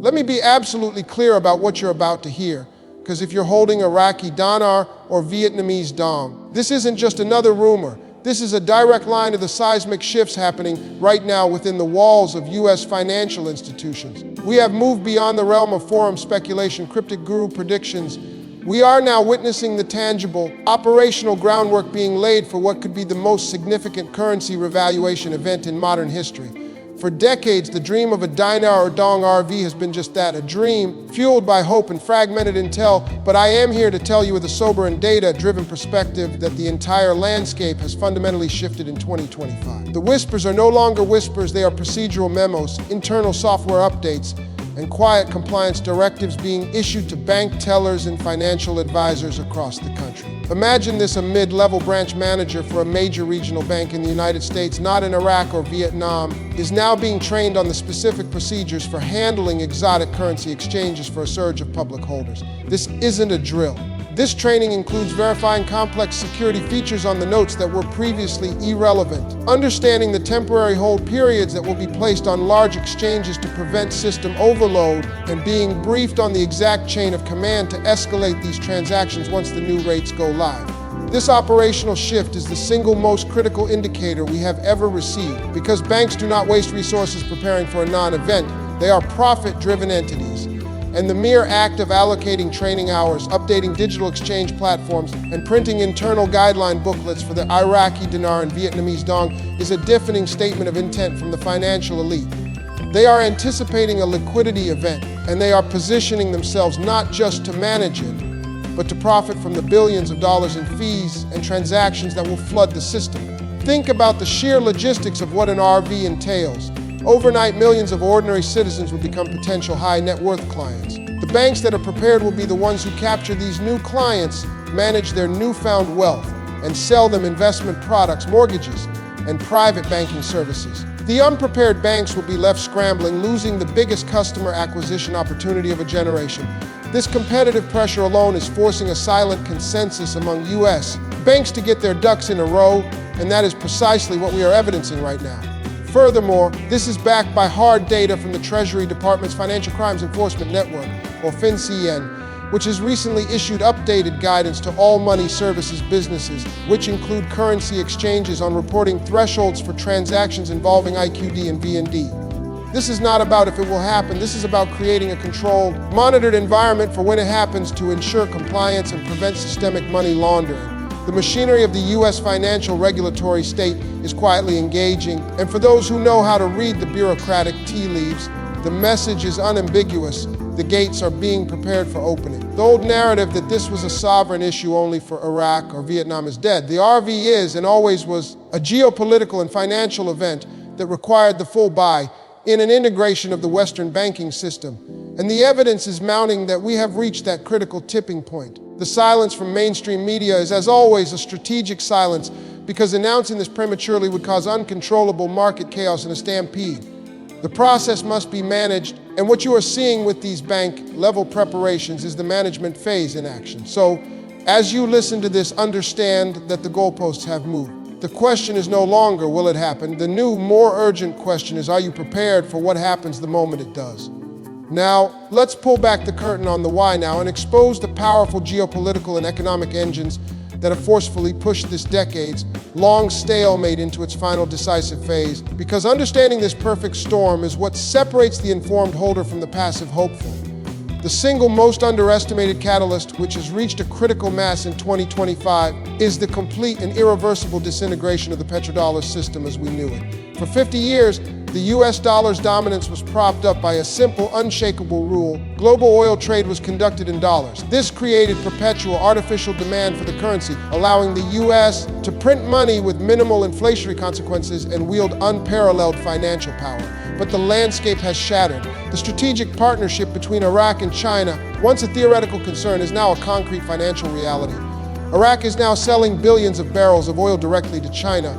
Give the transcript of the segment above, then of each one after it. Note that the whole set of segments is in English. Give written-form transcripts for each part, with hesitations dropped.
Let me be absolutely clear about what you're about to hear, because if you're holding Iraqi Dinar or Vietnamese Dong, this isn't just another rumor. This is a direct line to the seismic shifts happening right now within the walls of U.S. financial institutions. We have moved beyond the realm of forum speculation, cryptic guru predictions. We are now witnessing the tangible, operational groundwork being laid for what could be the most significant currency revaluation event in modern history. For decades, the dream of a dinar or dong RV has been just that, a dream fueled by hope and fragmented intel, but I am here to tell you with a sober and data-driven perspective that the entire landscape has fundamentally shifted in 2025. The whispers are no longer whispers, they are procedural memos, internal software updates, and quiet compliance directives being issued to bank tellers and financial advisors across the country. Imagine this: a mid-level branch manager for a major regional bank in the United States, not in Iraq or Vietnam, is now being trained on the specific procedures for handling exotic currency exchanges for a surge of public holders. This isn't a drill. This training includes verifying complex security features on the notes that were previously irrelevant, understanding the temporary hold periods that will be placed on large exchanges to prevent system overload, and being briefed on the exact chain of command to escalate these transactions once the new rates go live. This operational shift is the single most critical indicator we have ever received, because banks do not waste resources preparing for a non-event. They are profit-driven entities. And the mere act of allocating training hours, updating digital exchange platforms, and printing internal guideline booklets for the Iraqi Dinar and Vietnamese Dong is a deafening statement of intent from the financial elite. They are anticipating a liquidity event, and they are positioning themselves not just to manage it, but to profit from the billions of dollars in fees and transactions that will flood the system. Think about the sheer logistics of what an RV entails. Overnight, millions of ordinary citizens will become potential high net worth clients. The banks that are prepared will be the ones who capture these new clients, manage their newfound wealth, and sell them investment products, mortgages, and private banking services. The unprepared banks will be left scrambling, losing the biggest customer acquisition opportunity of a generation. This competitive pressure alone is forcing a silent consensus among U.S. banks to get their ducks in a row, and that is precisely what we are evidencing right now. Furthermore, this is backed by hard data from the Treasury Department's Financial Crimes Enforcement Network, or FinCEN, which has recently issued updated guidance to all money services businesses, which include currency exchanges, on reporting thresholds for transactions involving IQD and VND. This is not about if it will happen, this is about creating a controlled, monitored environment for when it happens to ensure compliance and prevent systemic money laundering. The machinery of the U.S. financial regulatory state is quietly engaging, and for those who know how to read the bureaucratic tea leaves, the message is unambiguous. The gates are being prepared for opening. The old narrative that this was a sovereign issue only for Iraq or Vietnam is dead. The RV is, and always was, a geopolitical and financial event that required the full buy-in and integration of the Western banking system. And the evidence is mounting that we have reached that critical tipping point. The silence from mainstream media is, as always, a strategic silence, because announcing this prematurely would cause uncontrollable market chaos and a stampede. The process must be managed, and what you are seeing with these bank-level preparations is the management phase in action. So, as you listen to this, understand that the goalposts have moved. The question is no longer, will it happen? The new, more urgent question is, are you prepared for what happens the moment it does? Now, let's pull back the curtain on the why now and expose the powerful geopolitical and economic engines that have forcefully pushed this decades-long stalemate into its final decisive phase, because understanding this perfect storm is what separates the informed holder from the passive hopeful. The single most underestimated catalyst, which has reached a critical mass in 2025, is the complete and irreversible disintegration of the petrodollar system as we knew it. For 50 years, the US dollar's dominance was propped up by a simple, unshakable rule: global oil trade was conducted in dollars. This created perpetual artificial demand for the currency, allowing the US to print money with minimal inflationary consequences and wield unparalleled financial power. But the landscape has shattered. The strategic partnership between Iraq and China, once a theoretical concern, is now a concrete financial reality. Iraq is now selling billions of barrels of oil directly to China,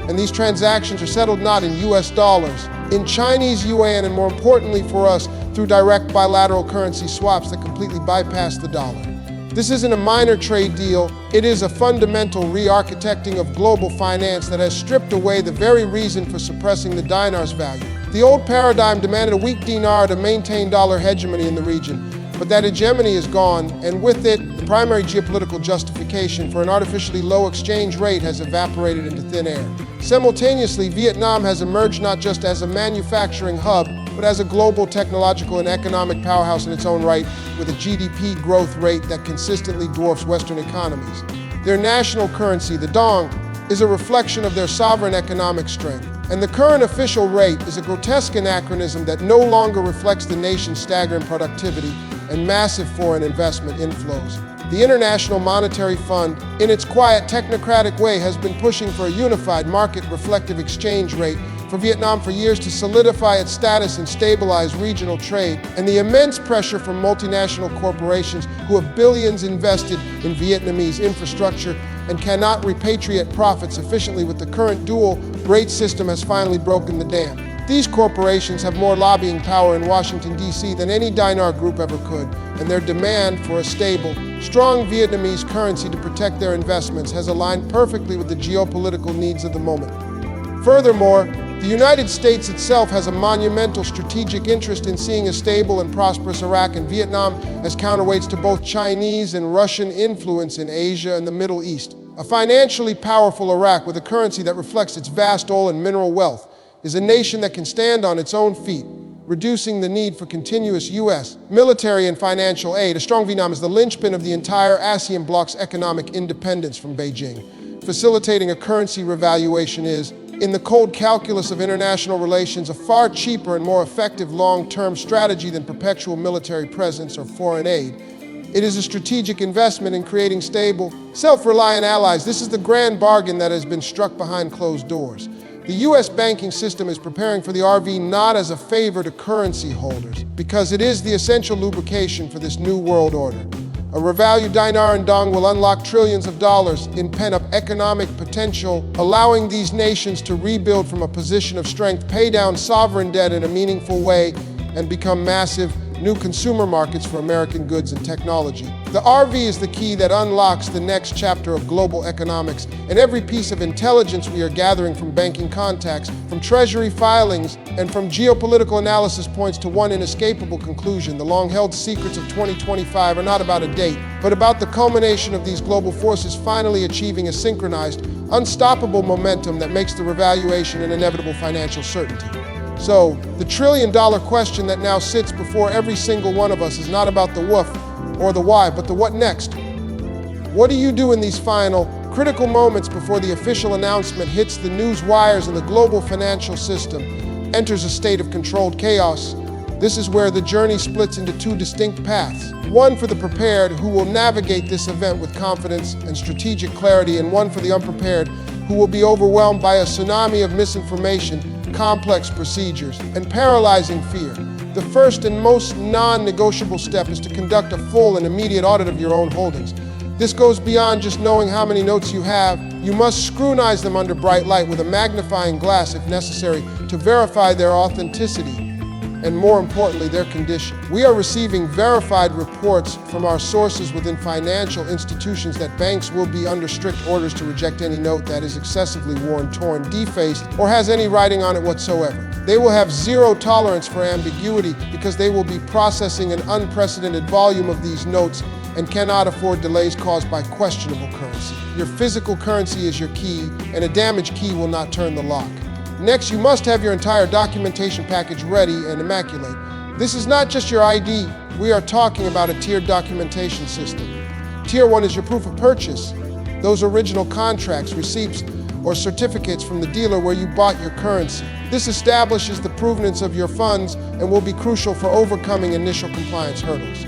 and these transactions are settled not in US dollars, in Chinese yuan, and more importantly for us, through direct bilateral currency swaps that completely bypass the dollar. This isn't a minor trade deal, it is a fundamental re-architecting of global finance that has stripped away the very reason for suppressing the dinar's value. The old paradigm demanded a weak dinar to maintain dollar hegemony in the region, but that hegemony is gone, and with it, the primary geopolitical justification for an artificially low exchange rate has evaporated into thin air. Simultaneously, Vietnam has emerged not just as a manufacturing hub, but as a global technological and economic powerhouse in its own right, with a GDP growth rate that consistently dwarfs Western economies. Their national currency, the Dong, is a reflection of their sovereign economic strength. And the current official rate is a grotesque anachronism that no longer reflects the nation's staggering productivity and massive foreign investment inflows. The International Monetary Fund, in its quiet, technocratic way, has been pushing for a unified, market-reflective exchange rate for Vietnam for years to solidify its status and stabilize regional trade. And the immense pressure from multinational corporations who have billions invested in Vietnamese infrastructure and cannot repatriate profits efficiently with the current dual rate system has finally broken the dam. These corporations have more lobbying power in Washington, D.C. than any dinar group ever could, and their demand for a stable, strong Vietnamese currency to protect their investments has aligned perfectly with the geopolitical needs of the moment. Furthermore, the United States itself has a monumental strategic interest in seeing a stable and prosperous Iraq and Vietnam as counterweights to both Chinese and Russian influence in Asia and the Middle East. A financially powerful Iraq with a currency that reflects its vast oil and mineral wealth is a nation that can stand on its own feet, reducing the need for continuous U.S. military and financial aid. A strong Vietnam is the linchpin of the entire ASEAN bloc's economic independence from Beijing. Facilitating a currency revaluation is, in the cold calculus of international relations, a far cheaper and more effective long-term strategy than perpetual military presence or foreign aid. It is a strategic investment in creating stable, self-reliant allies. This is the grand bargain that has been struck behind closed doors. The U.S. banking system is preparing for the RV not as a favor to currency holders, because it is the essential lubrication for this new world order. A revalued dinar and dong will unlock trillions of dollars in pent-up economic potential, allowing these nations to rebuild from a position of strength, pay down sovereign debt in a meaningful way, and become massive new consumer markets for American goods and technology. The RV is the key that unlocks the next chapter of global economics, and every piece of intelligence we are gathering from banking contacts, from Treasury filings, and from geopolitical analysis points to one inescapable conclusion. The long-held secrets of 2025 are not about a date, but about the culmination of these global forces finally achieving a synchronized, unstoppable momentum that makes the revaluation an inevitable financial certainty. So, the trillion-dollar question that now sits before every single one of us is not about the what or the why, but the what next. What do you do in these final, critical moments before the official announcement hits the news wires and the global financial system enters a state of controlled chaos? This is where the journey splits into two distinct paths. One for the prepared, who will navigate this event with confidence and strategic clarity, and one for the unprepared, who will be overwhelmed by a tsunami of misinformation, complex procedures, and paralyzing fear. The first and most non-negotiable step is to conduct a full and immediate audit of your own holdings. This goes beyond just knowing how many notes you have. You must scrutinize them under bright light with a magnifying glass if necessary to verify their authenticity and, more importantly, their condition. We are receiving verified reports from our sources within financial institutions that banks will be under strict orders to reject any note that is excessively worn, torn, defaced, or has any writing on it whatsoever. They will have zero tolerance for ambiguity because they will be processing an unprecedented volume of these notes and cannot afford delays caused by questionable currency. Your physical currency is your key, and a damaged key will not turn the lock. Next, you must have your entire documentation package ready and immaculate. This is not just your ID. We are talking about a tiered documentation system. Tier 1 is your proof of purchase, those original contracts, receipts, or certificates from the dealer where you bought your currency. This establishes the provenance of your funds and will be crucial for overcoming initial compliance hurdles.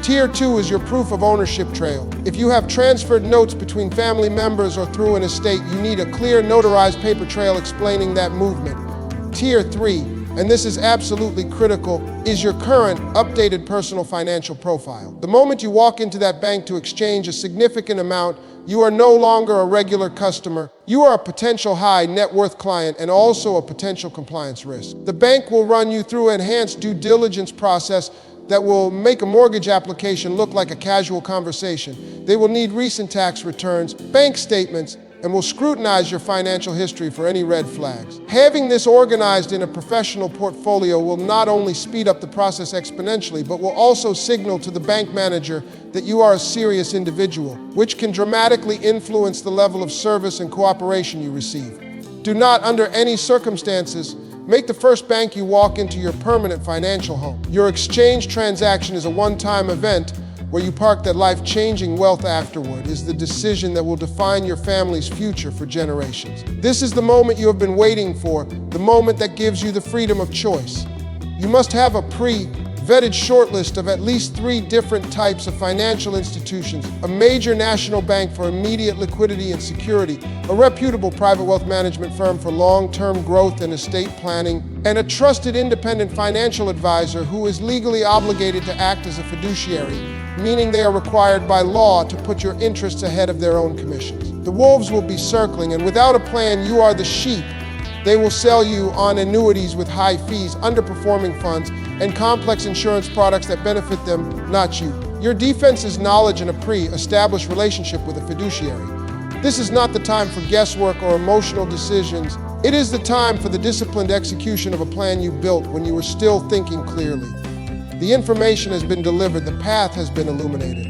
Tier 2 is your proof of ownership trail. If you have transferred notes between family members or through an estate, you need a clear notarized paper trail explaining that movement. Tier 3, and this is absolutely critical, is your current, updated personal financial profile. The moment you walk into that bank to exchange a significant amount, you are no longer a regular customer. You are a potential high net worth client and also a potential compliance risk. The bank will run you through an enhanced due diligence process that will make a mortgage application look like a casual conversation. They will need recent tax returns, bank statements, and will scrutinize your financial history for any red flags. Having this organized in a professional portfolio will not only speed up the process exponentially, but will also signal to the bank manager that you are a serious individual, which can dramatically influence the level of service and cooperation you receive. Do not, under any circumstances, make the first bank you walk into your permanent financial home. Your exchange transaction is a one-time event where you park that life-changing wealth afterward is the decision that will define your family's future for generations. This is the moment you have been waiting for, the moment that gives you the freedom of choice. You must have a pre-vetted shortlist of at least 3 different types of financial institutions: a major national bank for immediate liquidity and security, a reputable private wealth management firm for long-term growth and estate planning, and a trusted independent financial advisor who is legally obligated to act as a fiduciary, meaning they are required by law to put your interests ahead of their own commissions. The wolves will be circling, and without a plan, you are the sheep. They will sell you on annuities with high fees, underperforming funds, and complex insurance products that benefit them, not you. Your defense is knowledge and a pre-established relationship with a fiduciary. This is not the time for guesswork or emotional decisions. It is the time for the disciplined execution of a plan you built when you were still thinking clearly. The information has been delivered, the path has been illuminated.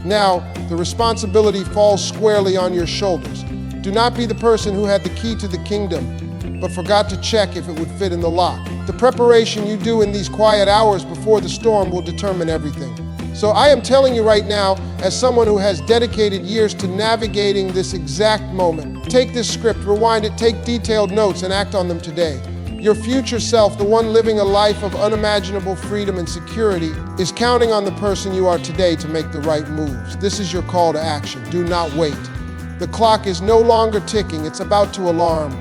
Now, the responsibility falls squarely on your shoulders. Do not be the person who had the key to the kingdom, but forgot to check if it would fit in the lock. The preparation you do in these quiet hours before the storm will determine everything. So I am telling you right now, as someone who has dedicated years to navigating this exact moment, take this script, rewind it, take detailed notes, and act on them today. Your future self, the one living a life of unimaginable freedom and security, is counting on the person you are today to make the right moves. This is your call to action. Do not wait. The clock is no longer ticking, it's about to alarm.